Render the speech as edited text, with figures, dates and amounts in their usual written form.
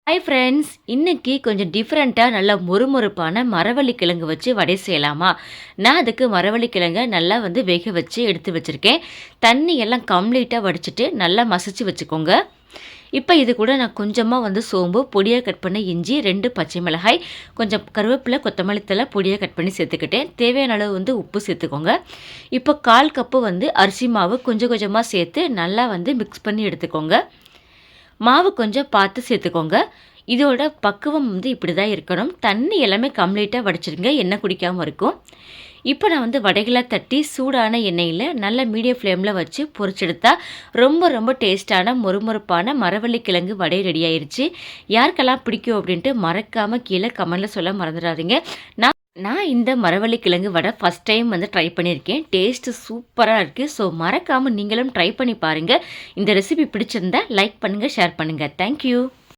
Hi friends, இன்னைக்கு கொஞ்சம் டிஃப்ரெண்ட்டாக நல்லா மொறுமொறுப்பான மரவள்ளி கிழங்கு வச்சு வடை செய்யலாமா? நான் அதுக்கு மரவள்ளி கிழங்க நல்லா வேக வச்சு எடுத்து வச்சுருக்கேன். தண்ணி எல்லாம் கம்ப்ளீட்டாக வடிச்சிட்டு நல்லா மசிச்சு வச்சுக்கோங்க. இப்போ இது கூட நான் கொஞ்சமாக சோம்பு, பொடியாக கட் பண்ண இஞ்சி, 2 பச்சை மிளகாய், கொஞ்சம் கருவேப்பிலை, கொத்தமல்லி தழை பொடியாக கட் பண்ணி சேர்த்துக்கிட்டேன். தேவையான அளவு உப்பு சேர்த்துக்கோங்க. இப்போ 1/4 கப்பு அரிசி மாவு கொஞ்சம் கொஞ்சமாக சேர்த்து நல்லா மிக்ஸ் பண்ணி எடுத்துக்கோங்க. மாவு கொஞ்சம் பார்த்து சேர்த்துக்கோங்க. இதோட பக்குவம் இப்படி தான் இருக்கணும். தண்ணி எல்லாமே கம்ப்ளீட்டாக வடிச்சிருங்க, எண்ணெய் குடிக்காமல் இருக்கும். இப்போ நான் வடைகளாக தட்டி சூடான எண்ணெயில் நல்ல மீடியம் ஃப்ளேமில் வச்சு பொரிச்செடுத்தா ரொம்ப ரொம்ப டேஸ்ட்டான மொறுமொறுப்பான மரவள்ளி கிழங்கு வடை ரெடி ஆயிடுச்சு. யாருக்கெல்லாம் பிடிக்கும் அப்படின்ட்டு மறக்காமல் கீழே கமெண்டில் சொல்ல மறந்துடாதீங்க. நான் இந்த மரவள்ளி கிழங்கு வடை ஃபஸ்ட் டைம் ட்ரை பண்ணியிருக்கேன். டேஸ்ட்டு சூப்பராக இருக்குது. ஸோ மறக்காமல் நீங்களும் ட்ரை பண்ணி பாருங்கள். இந்த ரெசிபி பிடிச்சிருந்தா லைக் பண்ணுங்கள், ஷேர் பண்ணுங்கள். தேங்க்யூ.